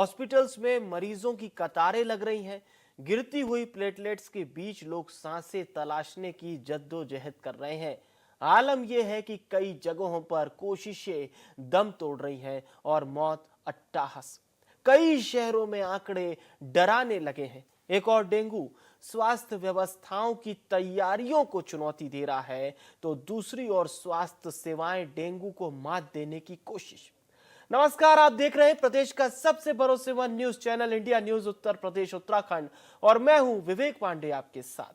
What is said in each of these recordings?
Hospitals में मरीजों की कतारें लग रही हैं। गिरती हुई प्लेटलेट्स के बीच लोग सांसें तलाशने की जद्दोजहद कर रहे हैं। आलम यह है कि कई जगहों पर कोशिशें दम तोड़ रही हैं और मौत अट्टाहस। कई शहरों में आंकड़े डराने लगे हैं। एक और डेंगू स्वास्थ्य व्यवस्थाओं की तैयारियों को चुनौती दे रहा है, तो दूसरी ओर स्वास्थ्य सेवाएं डेंगू को मात देने की कोशिश। नमस्कार, आप देख रहे हैं प्रदेश का सबसे भरोसेमंद news channel India news Uttar Pradesh Uttarakhand और मैं हूं विवेक पांडे आपके साथ।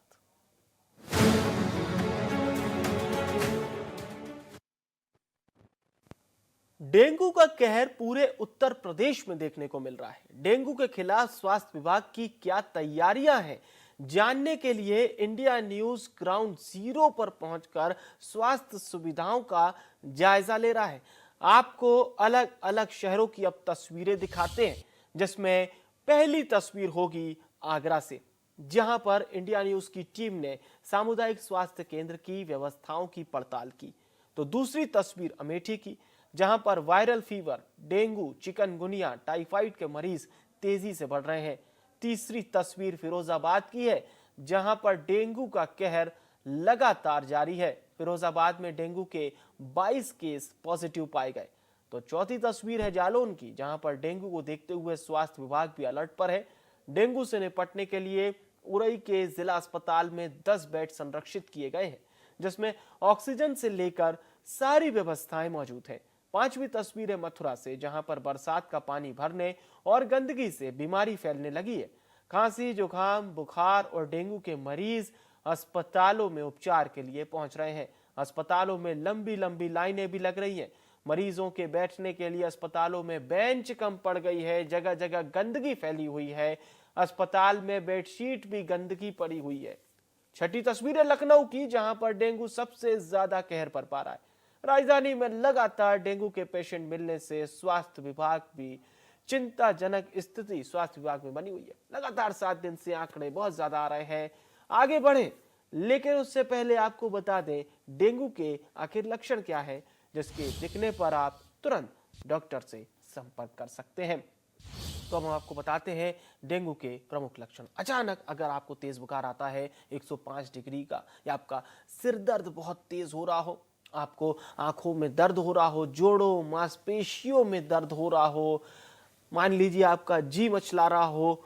डेंगू का कहर पूरे उत्तर प्रदेश में देखने को मिल रहा है। डेंगू के खिलाफ स्वास्थ्य विभाग की क्या तैयारियां हैं, जानने के लिए इंडिया न्यूज ग्राउंड जीरो पर पहुंचकर स्वास्थ्य सुविधाओं का जायजा ले रहा है। आपको अलग अलग शहरों की अब तस्वीरें दिखाते हैं, जिसमें पहली तस्वीर होगी आगरा से, जहां पर इंडिया न्यूज की टीम ने सामुदायिक स्वास्थ्य केंद्र की व्यवस्थाओं की पड़ताल की। तो दूसरी तस्वीर अमेठी की, जहां पर viral fever, dengue, chikungunya, typhoid के मरीज तेजी से बढ़ रहे हैं। तीसरी तस्वीर फिरोजाबाद की है, जहां पर डेंगू का कहर लगातार जारी है। फिरोजाबाद में डेंगू के 22 केस पॉजिटिव पाए गए। तो चौथी तस्वीर है जालौन की, जहां पर डेंगू को देखते हुए स्वास्थ्य विभाग भी अलर्ट पर है। डेंगू से निपटने के लिए उरई के जिला अस्पताल में 10 बेड संरक्षित किए गए हैं, जिसमें ऑक्सीजन से लेकर सारी व्यवस्थाएं मौजूद हैं। पांचवी तस्वीर है मथुरा से, जहां पर बरसात का पानी भरने और गंदगी से बीमारी फैलने लगी है। खांसी, जुकाम, बुखार और डेंगू के मरीज अस्पतालों में उपचार के लिए पहुंच रहे हैं। अस्पतालों में लंबी लंबी लाइनें भी लग रही हैं। मरीजों के बैठने के लिए अस्पतालों में बेंच कम पड़ गई है। जगह जगह गंदगी फैली हुई है। अस्पताल में बेडशीट भी गंदगी पड़ी हुई है। छठी तस्वीर है लखनऊ की, जहां पर डेंगू सबसे ज्यादा कहर पर पा रहा है। राजधानी में लगातार डेंगू के पेशेंट मिलने से स्वास्थ्य विभाग भी चिंताजनक स्थिति स्वास्थ्य विभाग में बनी हुई है। लगातार 7 दिन से आंकड़े बहुत ज्यादा आ रहे हैं। आगे बढ़े, लेकिन उससे पहले आपको बता दें डेंगू के आखिर लक्षण क्या है, जिसके दिखने पर आप तुरंत डॉक्टर से संपर्क कर सकते हैं। तो हम आपको बताते हैं डेंगू के प्रमुख लक्षण। अचानक अगर आपको तेज बुखार आता है 105 डिग्री का, या आपका सिर दर्द बहुत तेज हो रहा हो, आपको आंखों में दर्द हो रहा हो, जोड़ों मांसपेशियों में दर्द हो रहा हो, मान लीजिए आपका जी मचला रहा हो,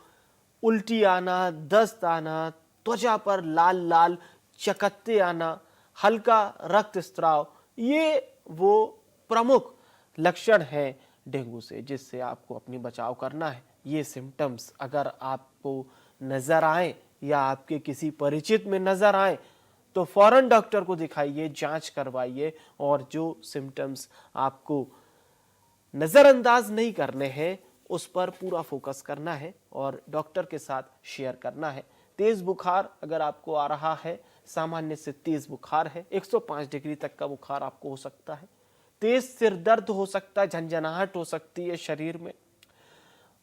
उल्टी आना, दस्त आना, त्वचा पर लाल लाल चकत्ते आना, हल्का रक्तस्राव, ये वो प्रमुख लक्षण हैं डेंगू से, जिससे आपको अपनी बचाव करना है। ये सिम्टम्स अगर आपको नजर आए या आपके किसी परिचित में नजर आए तो फौरन डॉक्टर को दिखाइए, जांच करवाइए और जो सिम्टम्स आपको नजरअंदाज नहीं करने हैं उस पर पूरा फोकस करना है और डॉक्टर के साथ शेयर करना है। तेज बुखार अगर आपको आ रहा है, सामान्य से तेज बुखार है, 105 डिग्री तक का बुखार आपको हो सकता है, तेज सिर दर्द हो सकता है, झंझनाहट हो सकती है शरीर में,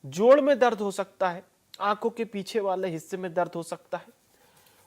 जोड़ में दर्द हो सकता है, आंखों के पीछे वाले हिस्से में दर्द हो सकता है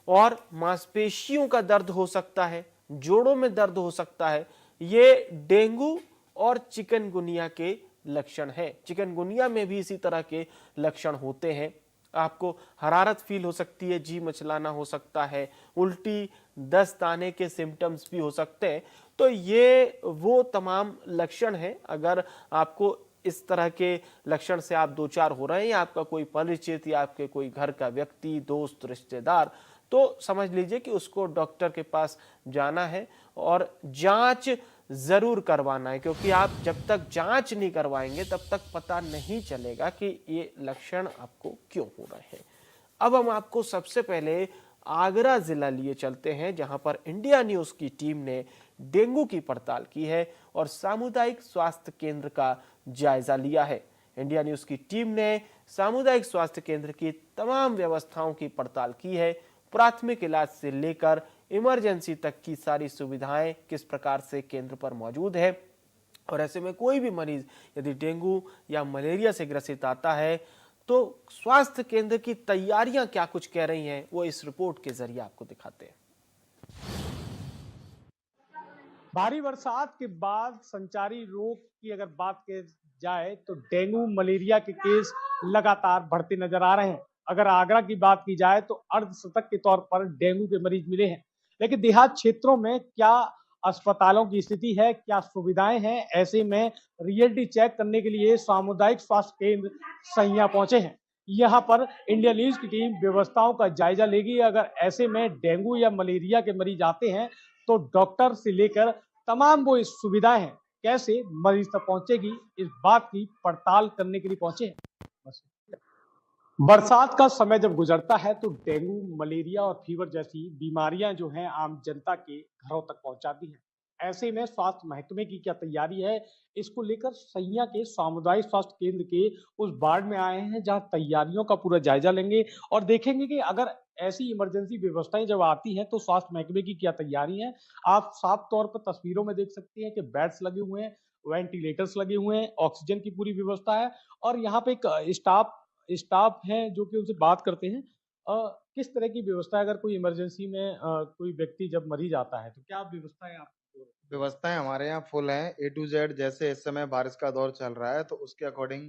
और मांसपेशियों का दर्द हो सकता है, जोड़ों में दर्द हो सकता है। ये डेंगू और चिकनगुनिया के लक्षण है। चिकनगुनिया में भी इसी तरह के लक्षण होते हैं। आपको हरारत फील हो सकती है, जी मचलाना हो सकता है, उल्टी दस्त आने के सिम्टम्स भी हो सकते हैं। तो ये वो तमाम लक्षण हैं। अगर आपको इस तरह के लक्षण से आप दो चार हो रहे हैं, या आपका कोई परिचित या आपके कोई घर का व्यक्ति, दोस्त, रिश्तेदार, तो समझ लीजिए कि उसको डॉक्टर के पास जाना है और जांच जरूर करवाना है, क्योंकि आप जब तक जांच नहीं करवाएंगे तब तक पता नहीं चलेगा कि ये लक्षण आपको क्यों हो रहे हैं। अब हम आपको सबसे पहले आगरा जिला लिए चलते हैं, जहां पर इंडिया न्यूज की टीम ने डेंगू की पड़ताल की है और सामुदायिक स्वास्थ्य केंद्र का जायजा लिया है। इंडिया न्यूज की टीम ने सामुदायिक स्वास्थ्य केंद्र की तमाम व्यवस्थाओं की पड़ताल की है। प्राथमिक इलाज से लेकर इमरजेंसी तक की सारी सुविधाएं किस प्रकार से केंद्र पर मौजूद है, और ऐसे में कोई भी मरीज यदि डेंगू या मलेरिया से ग्रसित आता है तो स्वास्थ्य केंद्र की तैयारियां क्या कुछ कह रही हैं, वो इस रिपोर्ट के जरिए आपको दिखाते हैं। भारी बरसात के बाद संचारी रोग की अगर बात जाए तो डेंगू मलेरिया के केस लगातार बढ़ते नजर आ रहे हैं। अगर आगरा की बात की जाए तो अर्धशतक के तौर पर डेंगू के मरीज मिले हैं, लेकिन देहात क्षेत्रों में क्या अस्पतालों की स्थिति है, क्या सुविधाएं हैं, ऐसे में रियलिटी चेक करने के लिए सामुदायिक स्वास्थ्य केंद्र सैया पहुंचे हैं। यहाँ पर इंडिया न्यूज की टीम व्यवस्थाओं का जायजा लेगी। अगर ऐसे में डेंगू या मलेरिया के मरीज आते हैं तो डॉक्टर से लेकर तमाम वो सुविधाएं हैं कैसे मरीज तक पहुंचेगी, इस बात की पड़ताल करने के लिए पहुंचे हैं। बरसात का समय जब गुजरता है तो डेंगू, मलेरिया और फीवर जैसी बीमारियां जो हैं आम जनता के घरों तक पहुंचाती हैं। ऐसे में स्वास्थ्य महकमे की क्या तैयारी है, इसको लेकर सैया के सामुदायिक स्वास्थ्य केंद्र के उस वार्ड में आए हैं जहां तैयारियों का पूरा जायजा लेंगे और देखेंगे कि अगर ऐसी इमरजेंसी व्यवस्थाएं जब आती हैं तो स्वास्थ्य महकमे की क्या तैयारी है। आप साफ तौर पर तस्वीरों में देख सकते हैं कि बेड्स लगे हुए हैं, वेंटिलेटर्स लगे हुए हैं, ऑक्सीजन की पूरी व्यवस्था है और यहाँ पे एक स्टाफ हैं जो कि उनसे बात करते हैं। किस तरह की व्यवस्था है अगर कोई इमरजेंसी में कोई व्यक्ति जब मरीज आता है तो क्या व्यवस्था है आप? व्यवस्थाएं हमारे यहाँ फुल हैं ए टू जेड। जैसे इस समय बारिश का दौर चल रहा है तो उसके अकॉर्डिंग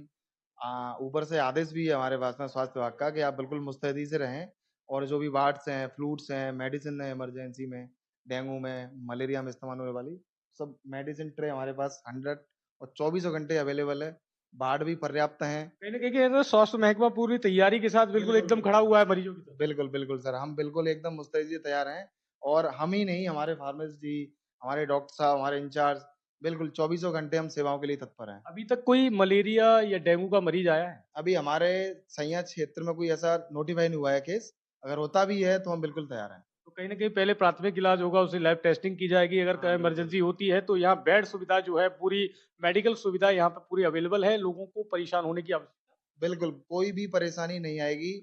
ऊपर से आदेश भी है हमारे पास में स्वास्थ्य विभाग का कि आप बिल्कुल मुस्तैदी से रहें और जो भी वार्ड्स हैं, फ्लूट्स हैं, मेडिसिन है इमरजेंसी में, डेंगू में, मलेरिया में इस्तेमाल होने वाली सब मेडिसिन ट्रे हमारे पास 100 और 24 घंटे अवेलेबल है। वार्ड भी पर्याप्त हैं। कहीं ना कहीं स्वास्थ्य महकमा पूरी तैयारी के साथ बिल्कुल एकदम खड़ा हुआ है मरीजों की तरफ। बिल्कुल बिल्कुल सर, हम बिल्कुल एकदम मुस्तैदी से तैयार हैं और हम ही नहीं, हमारे फार्मेसिस्ट जी, हमारे डॉक्टर साहब, हमारे इंचार्ज बिल्कुल चौबीसों घंटे हम सेवाओं के लिए तत्पर हैं। अभी तक कोई मलेरिया या डेंगू का मरीज आया है? अभी हमारे सैया क्षेत्र में कोई ऐसा नोटिफाई नहीं हुआ है केस, अगर होता भी है तो हम बिल्कुल तैयार हैं। तो कहीं ना कहीं पहले प्राथमिक इलाज होगा, उसे लैब टेस्टिंग की जाएगी। अगर इमरजेंसी होती है तो यहाँ बेड सुविधा जो है पूरी मेडिकल सुविधा यहाँ पे पूरी अवेलेबल है, लोगों को परेशान होने की आवश्यकता। बिल्कुल, कोई भी परेशानी नहीं आएगी।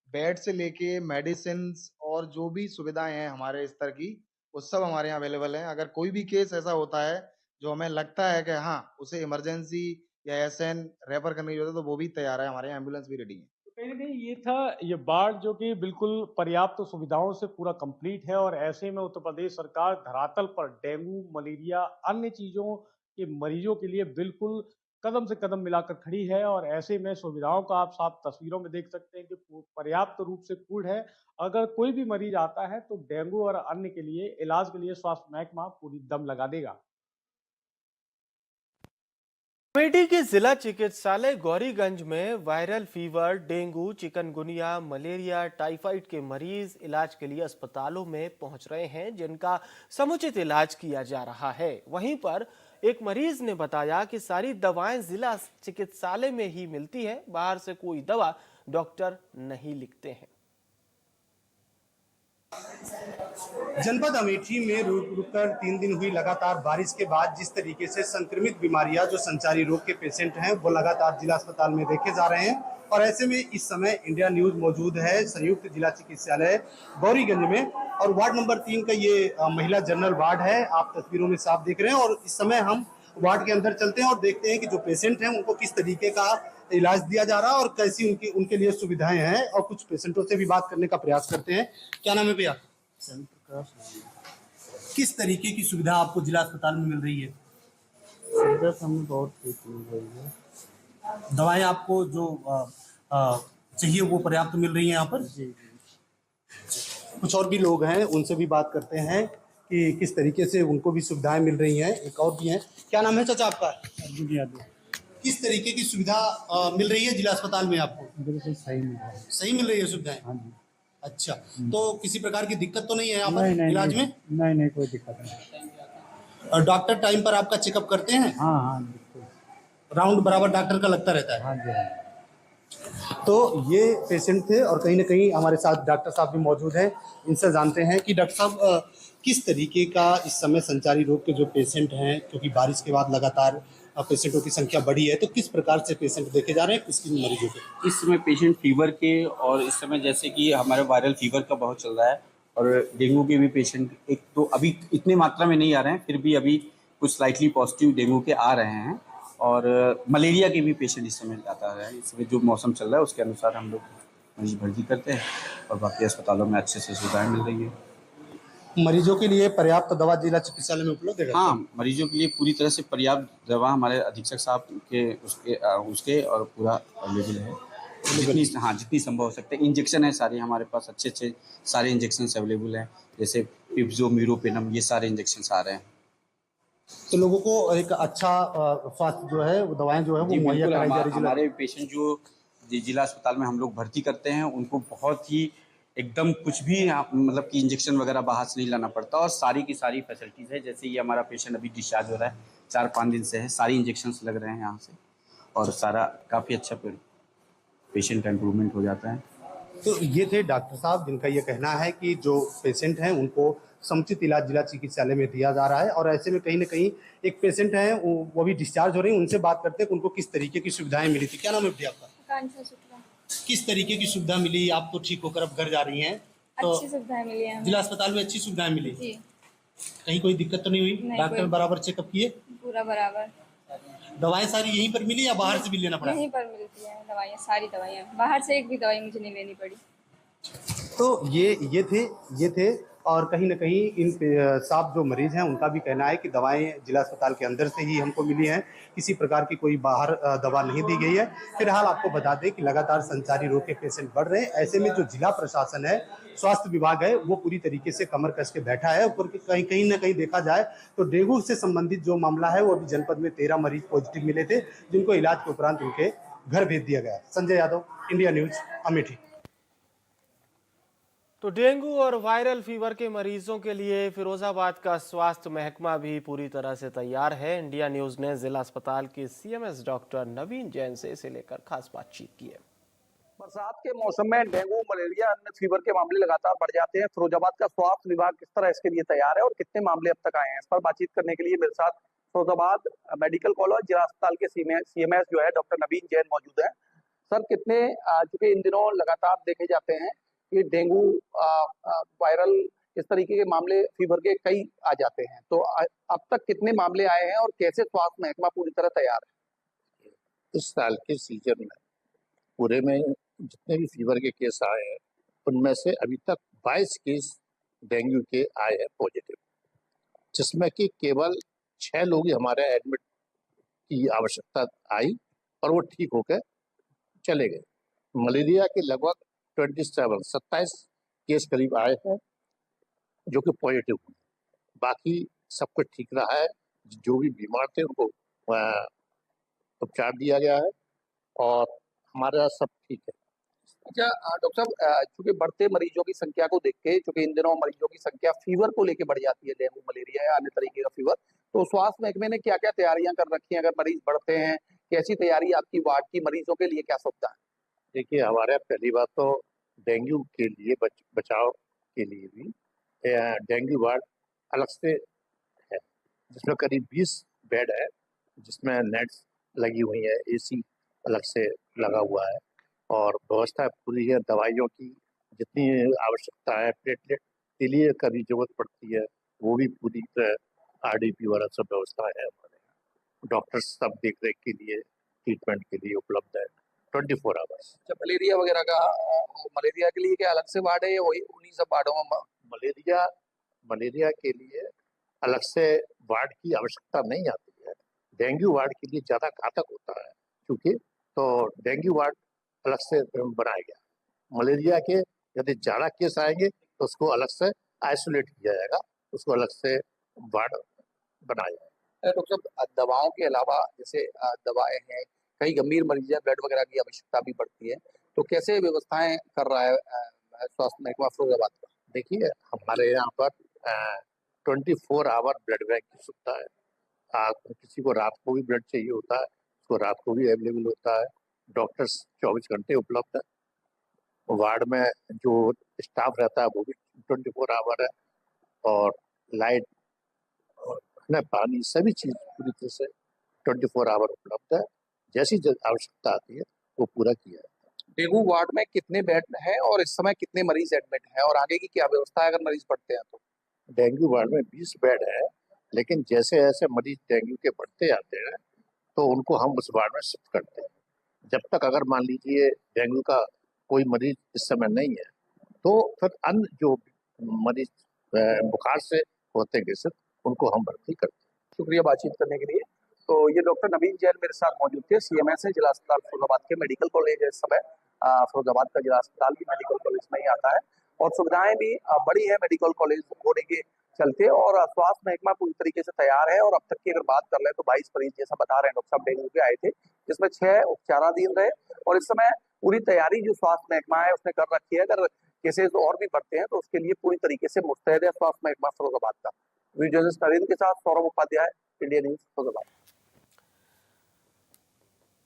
बेड से लेके मेडिसिन्स और जो भी सुविधाएँ हैं हमारे स्तर की, वो सब हमारे यहाँ अवेलेबल हैं। अगर कोई भी केस ऐसा होता है, जो हमें लगता है कि हाँ, उसे इमरजेंसी या एसएन रेफर करने की ज़रूरत है, तो वो भी तैयार है, हमारे यहाँ एम्बुलेंस भी रेडी है। तो कहीं न कहीं ये था ये वार्ड जो कि बिल्कुल पर्याप्त सुविधाओं से पूरा कंप्लीट है और ऐसे में उत्तर प्रदेश सरकार धरातल पर डेंगू, मलेरिया, अन्य चीज़ों के मरीजों के लिए बिल्कुल कदम से कदम मिलाकर खड़ी है और ऐसे में सुविधाओं का आप साफ तस्वीरों में देख सकते हैं कि पर्याप्त रूप से पूर्ण है। अगर कोई भी मरीज आता है तो डेंगू और अन्य के लिए इलाज के लिए स्वास्थ्य महकमा पूरी दम लगा देगा। अमेठी के जिला चिकित्सालय गौरीगंज में viral fever, dengue, chikungunya, malaria, typhoid के मरीज इलाज के लिए अस्पतालों में पहुंच रहे हैं, जिनका समुचित इलाज किया जा रहा है। वहीं पर एक मरीज ने बताया कि सारी दवाएं जिला चिकित्सालय में ही मिलती है, बाहर से कोई दवा डॉक्टर नहीं लिखते हैं। जनपद अमेठी में रुक कर 3 दिन हुई लगातार बारिश के बाद जिस तरीके से संक्रमित बीमारियां जो संचारी रोग के पेशेंट हैं वो लगातार जिला अस्पताल में देखे जा रहे हैं और ऐसे में इस समय इंडिया न्यूज मौजूद है संयुक्त जिला चिकित्सालय गौरीगंज में और वार्ड नंबर 3 का ये महिला जनरल वार्ड है। आप तस्वीरों में साफ देख रहे हैं और इस समय हम वार्ड के अंदर चलते हैं और देखते हैं कि जो पेशेंट हैं उनको किस तरीके का इलाज दिया जा रहा है और कैसी उनके लिए सुविधाएं हैं और कुछ पेशेंटों से भी बात करने का प्रयास करते हैं। क्या नाम है भैया? किस तरीके की सुविधा आपको जिला अस्पताल में मिल रही है? सुविधा हमें बहुत ठीक मिल रही है। दवाएं आपको जो चाहिए वो पर्याप्त मिल रही है यहाँ पर? जी। कुछ और भी लोग हैं, उनसे भी बात करते हैं कि किस तरीके से उनको भी सुविधाएं मिल रही हैं। एक और भी हैं। क्या नाम है चाचा आपका? अर्जुन यादव। किस तरीके की सुविधा मिल रही है जिला अस्पताल में आपको? बिल्कुल सही मिल रहा है। सही मिल रही है सुविधाएं? हाँ जी। अच्छा, तो किसी प्रकार की दिक्कत तो नहीं है यहाँ पर इलाज में? नहीं, कोई दिक्कत नहीं। और डॉक्टर टाइम पर आपका चेकअप करते हैं? हाँ बिल्कुल। राउंड बराबर डॉक्टर का लगता रहता है? हाँ जी। तो ये पेशेंट थे और कहीं ना कहीं हमारे साथ डॉक्टर साहब भी मौजूद हैं। इनसे जानते हैं कि डॉक्टर साहब किस तरीके का इस समय संचारी रोग के जो पेशेंट हैं, क्योंकि बारिश के बाद लगातार पेशेंटों की संख्या बढ़ी है, तो किस प्रकार से पेशेंट देखे जा रहे हैं, किस मरीजों के? इस समय पेशेंट फीवर के और इस समय जैसे कि हमारे वायरल फीवर का बहुत चल रहा है और डेंगू के भी पेशेंट एक तो अभी इतनी मात्रा में नहीं आ रहे हैं, फिर भी अभी कुछ स्लाइटली पॉजिटिव डेंगू के आ रहे हैं और मलेरिया के भी पेशेंट इस समय आता है। इस समय जो मौसम चल रहा है उसके अनुसार हम लोग मरीज भर्ती करते हैं और बाकी अस्पतालों में अच्छे से सुविधाएँ मिल रही है। मरीजों के लिए पर्याप्त दवा जिला चिकित्सालय में उपलब्ध है? हाँ, मरीजों के लिए पूरी तरह से पर्याप्त दवा हमारे अधीक्षक साहब के उसके और पूरा अवेलेबल है। जितनी संभव हो सकता है। इंजेक्शन है सारे हमारे पास, अच्छे सारे इंजेक्शन अवेलेबल हैं, जैसे पिप्जो, मीरोपेनम, ये सारे इंजेक्शन आ रहे हैं। तो लोगों को एक अच्छा स्वास्थ्य जो है, वो दवाएं जो है वो जी मुहैया बिल्कुल, कराई जा रही है। हमारे पेशेंट जो जिला अस्पताल में हम लोग भर्ती करते हैं, उनको बहुत ही एकदम कुछ भी मतलब कि इंजेक्शन वगैरह बाहर से नहीं लाना पड़ता, और सारी की सारी फैसिलिटीज़ है। जैसे ये हमारा पेशेंट अभी डिस्चार्ज हो रहा है, 4-5 दिन से है, सारी इंजेक्शन्स लग रहे हैं यहाँ से, और सारा काफ़ी अच्छा पेशेंट का इम्प्रूवमेंट हो जाता है। तो ये थे डॉक्टर साहब जिनका ये कहना है कि जो पेशेंट हैं उनको समुचित इलाज जिला चिकित्सालय में दिया जा रहा है, और ऐसे में कहीं ना कहीं एक पेशेंट है वो भी डिस्चार्ज हो रही है, उनसे बात करते हैं कि उनको किस तरीके की सुविधाएं मिली थी। क्या नाम है भैया आपका? आकांक्षा शुक्ला। किस तरीके की सुविधा मिली? आप तो ठीक होकर अब घर जा रही हैं, तो अच्छी सुविधाएं मिली हैं हमें। जिला अस्पताल में अच्छी सुविधाएं मिली, जी, कहीं कोई दिक्कत तो नहीं हुई? नहीं, डॉक्टर कोई- बराबर चेकअप किए? पूरा बराबर। दवाएं सारी यहीं पर मिली या बाहर से भी लेना पड़ा? यहीं पर मिलती है दवाइयाँ, सारी दवाइयाँ। बाहर से एक भी दवाई मुझे नहीं लेनी पड़ी। तो ये थे और कहीं न कहीं इन साहब जो मरीज़ हैं उनका भी कहना है कि दवाएँ जिला अस्पताल के अंदर से ही हमको मिली हैं, किसी प्रकार की कोई बाहर दवा नहीं दी गई है। फिलहाल आपको बता दें कि लगातार संचारी रोग के पेशेंट बढ़ रहे हैं, ऐसे में जो जिला प्रशासन है, स्वास्थ्य विभाग है, वो पूरी तरीके से कमर कस के बैठा है। ऊपर कहीं न कहीं देखा जाए तो डेंगू से संबंधित जो मामला है, वो अभी जनपद में 13 मरीज पॉजिटिव मिले थे, जिनको इलाज के उपरांत उनके घर भेज दिया गया। Sanjay Yadav, India news, Amethi. तो डेंगू और वायरल फीवर के मरीजों के लिए फिरोजाबाद का स्वास्थ्य महकमा भी पूरी तरह से तैयार है। इंडिया न्यूज ने जिला अस्पताल के सीएमएस डॉक्टर नवीन जैन से इसे लेकर खास बातचीत की है। बरसात के मौसम में डेंगू, मलेरिया, अन्य फीवर के मामले लगातार बढ़ जाते हैं। फिरोजाबाद का स्वास्थ्य विभाग किस तरह इसके लिए तैयार है और कितने मामले अब तक आए हैं, इस पर बातचीत करने के लिए मेरे साथ फिरोजाबाद मेडिकल कॉलेज जिला अस्पताल के सीएमएस जो है डॉक्टर नवीन जैन मौजूद है। सर, कितने चूंकि इन दिनों लगातार देखे जाते हैं कि डेंगू, वायरल, इस तरीके के मामले, फीवर के कई आ जाते हैं, तो अब तक कितने मामले आए हैं और कैसे स्वास्थ्य महकमा पूरी तरह तैयार है? इस साल के सीजन में पूरे में जितने भी फीवर के केस आए हैं, उनमें से अभी तक 22 केस डेंगू के आए हैं पॉजिटिव, जिसमें कि केवल 6 लोग ही हमारे एडमिट की आवश्यकता आई और वो ठीक होकर चले गए। मलेरिया के लगभग 27 केस करीब आए हैं जो कि पॉजिटिव हुए। बाकी सब कुछ ठीक रहा है। जो भी बीमार थे उनको उपचार दिया गया है और हमारा सब ठीक है। अच्छा डॉक्टर साहब, चूंकि बढ़ते मरीजों की संख्या को देख के, चूंकि इन दिनों मरीजों की संख्या फीवर को लेके बढ़ जाती है, डेंगू, मलेरिया या अन्य तरीके का फीवर, तो स्वास्थ्य महकमे ने क्या क्या तैयारियां कर रखी हैं? अगर मरीज बढ़ते हैं, कैसी तैयारी आपकी वार्ड की मरीजों के लिए क्या सुविधा है? देखिए, हमारे पहली बात तो डेंगू के लिए बचाव के लिए भी डेंगू वार्ड अलग से है, जिसमें करीब 20 बेड है, जिसमें नेट्स लगी हुई है, एसी अलग से लगा हुआ है और व्यवस्था पूरी है। दवाइयों की जितनी आवश्यकता है, प्लेटलेट के लिए कभी जरूरत पड़ती है, वो भी पूरी तरह आरडीपी वाला सब व्यवस्था है हमारे यहाँ। डॉक्टर्स सब देख रेख के लिए, ट्रीटमेंट के लिए उपलब्ध है 24 आवर्स। अच्छा, मलेरिया वगैरह का, मलेरिया के लिए क्या अलग से वार्ड है या वही उन्हीं सब वार्डों में? मलेरिया के लिए अलग से वार्ड की आवश्यकता नहीं आती है। डेंगू वार्ड के लिए ज़्यादा घातक होता है, क्योंकि तो डेंगू वार्ड अलग से बनाया गया। मलेरिया के यदि ज़्यादा केस आएंगे तो उसको अलग से आइसोलेट किया जाएगा, उसको अलग से वार्ड बनाया जाएगा। डॉक्टर साहब, दवाओं के अलावा जैसे दवाएं हैं, कई गंभीर मरीज हैं, बेड वगैरह की आवश्यकता भी पड़ती है, तो कैसे व्यवस्थाएं कर रहा है स्वास्थ्य महकमा फिरोजाबाद का? देखिए, हमारे यहाँ पर 24 आवर ब्लड बैंक की सुविधा है। किसी को रात को भी ब्लड चाहिए होता है, उसको रात को भी अवेलेबल होता है। डॉक्टर्स 24 घंटे उपलब्ध है। वार्ड में जो स्टाफ रहता है वो भी 24 आवर है और लाइट और पानी सभी चीज पूरी तरह से 24 आवर उपलब्ध है। जैसी आवश्यकता आती है वो पूरा किया है। डेंगू वार्ड में कितने बेड हैं और इस समय कितने मरीज एडमिट हैं और आगे की क्या व्यवस्था है अगर मरीज बढ़ते हैं तो? डेंगू वार्ड में 20 बेड है, लेकिन जैसे जैसे मरीज डेंगू के बढ़ते जाते हैं तो उनको हम उस वार्ड में शिफ्ट करते हैं। जब तक अगर मान लीजिए डेंगू का कोई मरीज इस समय नहीं है, तो फिर अन्य जो मरीज बुखार से होते ग्रसित उनको हम भर्ती करते हैं। शुक्रिया बातचीत करने के लिए। तो ये डॉक्टर नवीन जैन मेरे साथ मौजूद थे, सीएमएस है, जिला अस्पताल फिरोजाबाद के मेडिकल कॉलेज है इस समय। फिरोजाबाद का जिला अस्पताल भी मेडिकल कॉलेज में ही आता है और सुविधाएं भी बड़ी है मेडिकल कॉलेज होने के चलते, और स्वास्थ्य महकमा पूरी तरीके से तैयार है। और अब तक की अगर बात कर ले तो 22 मरीज जैसा बता रहे हैं डॉक्टर साहब डेंगू के आए थे, जिसमें 6 उपचाराधीन रहे। और इस समय पूरी तैयारी जो स्वास्थ्य महकमा है उसने कर रखी है, अगर केसेस और भी बढ़ते हैं तो उसके लिए पूरी तरीके से मुस्तैद है स्वास्थ्य महकमा फिरोजाबाद का। वीडियो जर्नलिस्ट नरेंद्र के साथ सौरभ उपाध्याय, इंडिया न्यूज फिरोजाबाद।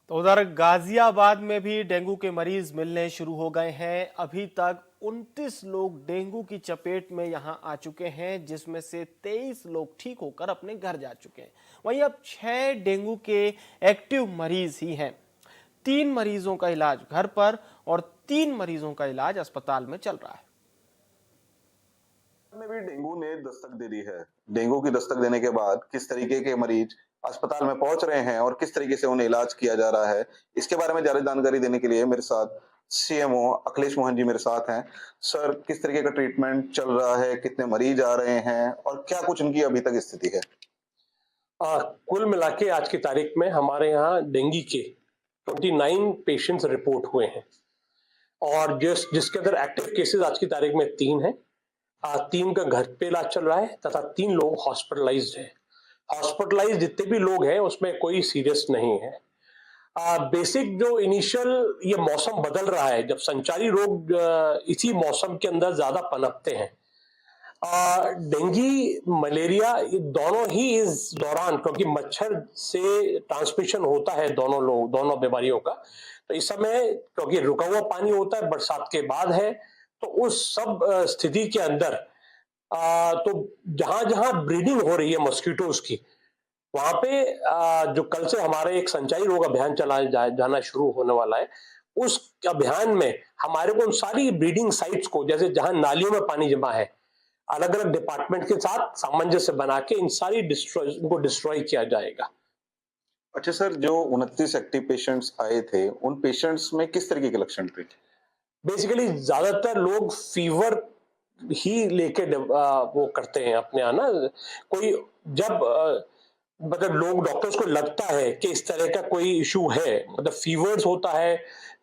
तो उधर गाजियाबाद में भी डेंगू के मरीज मिलने शुरू हो गए हैं। अभी तक 29 लोग डेंगू की चपेट में यहां आ चुके हैं, जिसमें से 23 लोग ठीक होकर अपने घर जा चुके हैं। वहीं अब 6 डेंगू के एक्टिव मरीज ही हैं। 3 मरीजों का इलाज घर पर और 3 मरीजों का इलाज अस्पताल में चल रहा है। में भी डेंगू ने दस्तक दे दी है। डेंगू की दस्तक देने के बाद किस तरीके के मरीज अस्पताल में पहुंच रहे हैं और किस तरीके से उन्हें इलाज किया जा रहा है, इसके बारे में ज्यादा जानकारी देने के लिए मेरे साथ सीएमओ अखिलेश मोहन जी मेरे साथ हैं। सर, किस तरीके का ट्रीटमेंट चल रहा है, कितने मरीज आ रहे हैं और क्या कुछ उनकी अभी तक स्थिति है? कुल मिला के आज की तारीख में हमारे यहाँ डेंगू के 29 पेशेंट्स रिपोर्ट हुए हैं और जिसके अंदर एक्टिव केसेस आज की तारीख में 3 हैं। 3 का घर पे इलाज चल रहा है तथा 3 लोग हॉस्पिटलाइज्ड हैं। हॉस्पिटलाइज्ड जितने भी लोग हैं उसमें कोई सीरियस नहीं है। बेसिक जो इनिशियल ये मौसम बदल रहा है, जब संचारी रोग इसी मौसम के अंदर ज्यादा पनपते हैं। डेंगू मलेरिया ये दोनों ही इस दौरान, क्योंकि मच्छर से ट्रांसमिशन होता है दोनों बीमारियों का, तो इस समय क्योंकि रुका हुआ पानी होता है, बरसात के बाद है, तो उस सब स्थिति के अंदर तो जहां जहां ब्रीडिंग हो रही है मॉस्किटोज की, वहां पे जो कल से हमारे एक संचारी रोग अभियान जाना शुरू होने वाला है, उस अभियान में हमारे को उन सारी ब्रीडिंग साइट्स को, जैसे जहां नालियों में पानी जमा है, अलग अलग डिपार्टमेंट के साथ सामंजस्य बना के इन सारी को डिस्ट्रॉय किया जाएगा। अच्छा सर, जो 29 एक्टिव पेशेंट्स आए थे, उन पेशेंट्स में किस तरीके के लक्षण थे? बेसिकली ज्यादातर लोग फीवर ही लेके वो करते हैं अपने यहाँ ना। कोई जब मतलब लोग डॉक्टर्स को लगता है कि इस तरह का कोई इशू है, मतलब फीवर्स होता है,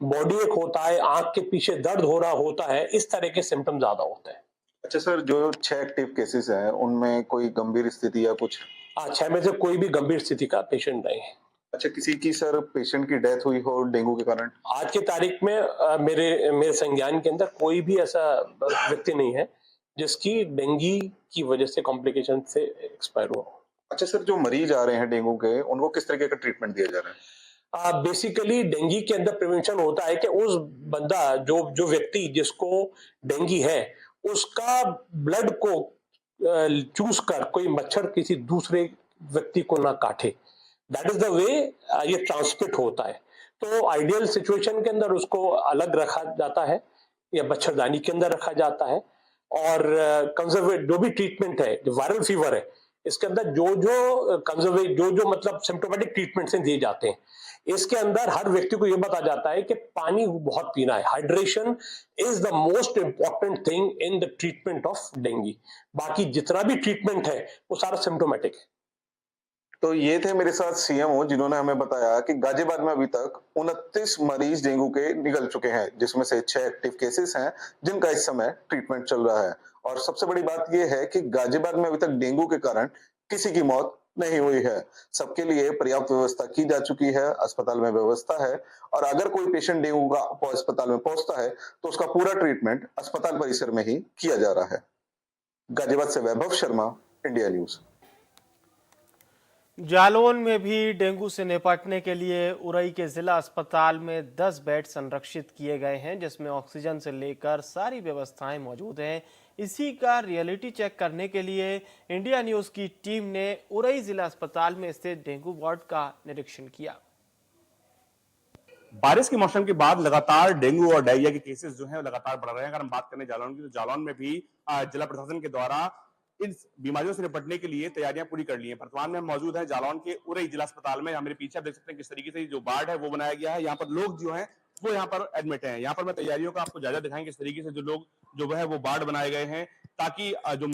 बॉडी एक होता है, आंख के पीछे दर्द हो रहा होता है, इस तरह के सिम्टम ज्यादा होते हैं। अच्छा सर, जो 6 एक्टिव केसेस हैं उनमें कोई गंभीर स्थिति या कुछ? 6 में से कोई भी गंभीर स्थिति का पेशेंट नहीं है। अच्छा, किसी की सर पेशेंट की डेथ हुई हो डेंगू के कारण? आज की तारीख में मेरे संज्ञान के अंदर कोई भी ऐसा व्यक्ति नहीं है जिसकी डेंगू की वजह से कॉम्प्लिकेशन से एक्सपायर हुआ। अच्छा सर, जो मरीज आ रहे हैं डेंगू के, उनको किस तरीके का ट्रीटमेंट दिया जा रहा है? बेसिकली डेंगू के अंदर प्रिवेंशन होता है कि उस बंदा जो व्यक्ति जिसको डेंगू है, उसका ब्लड को चूस कर कोई मच्छर किसी दूसरे व्यक्ति को ना काटे। दैट इज द वे ये ट्रांसमिट होता है। तो आइडियल सिचुएशन के अंदर उसको अलग रखा जाता है या मच्छरदानी के अंदर रखा जाता है, और कंजर्वेट जो भी ट्रीटमेंट है, जो वायरल फीवर है, इसके अंदर जो मतलब सिम्टोमेटिक ट्रीटमेंट दिए जाते हैं, इसके अंदर हर व्यक्ति को यह बताया जाता है कि पानी बहुत पीना है। Hydration is the most important thing in the treatment of dengue. बाकी जितना भी ट्रीटमेंट है वो सारा सिम्टोमेटिक है। तो ये थे मेरे साथ सीएमओ, जिन्होंने हमें बताया कि गाजियाबाद में अभी तक 29 मरीज डेंगू के निकल चुके हैं, जिसमें से 6 एक्टिव केसेस हैं जिनका इस समय ट्रीटमेंट चल रहा है। और सबसे बड़ी बात यह है कि गाजियाबाद में अभी तक डेंगू के कारण किसी की मौत नहीं हुई है। सबके लिए पर्याप्त व्यवस्था की जा चुकी है, अस्पताल में व्यवस्था है, और अगर कोई पेशेंट डेंगू का अस्पताल में पहुंचता है तो उसका पूरा ट्रीटमेंट अस्पताल परिसर में ही किया जा रहा है। गाजियाबाद से वैभव शर्मा, इंडिया न्यूज। जालौन में भी डेंगू से निपटने के लिए उरई के जिला अस्पताल में 10 बेड संरक्षित किए गए हैं, जिसमें ऑक्सीजन से लेकर सारी व्यवस्थाएं मौजूद हैं। इसी का रियलिटी चेक करने के लिए इंडिया न्यूज की टीम ने उरई जिला अस्पताल में स्थित डेंगू वार्ड का निरीक्षण किया। बारिश के मौसम के बाद लगातार डेंगू और डायरिया के केसेस जो हैं लगातार बढ़ रहे हैं। अगर हम बात करें जालौन की, तो जालौन में भी जिला प्रशासन के द्वारा इन बीमारियों से निपटने के लिए तैयारियां पूरी कर ली हैं। वर्तमान में हम मौजूद हैं जालौन के उरई जिला अस्पताल में। मेरे पीछे आप देख सकते हैं किस तरीके से जो वार्ड है वो बनाया गया है। यहाँ पर लोग जो हैं वो यहाँ पर एडमिट हैं। यहाँ पर मैं तैयारियों का आपको जायजा दिखाएंगे किस तरीके से जो लोग जो है वो वार्ड बनाए गए हैं, ताकि जो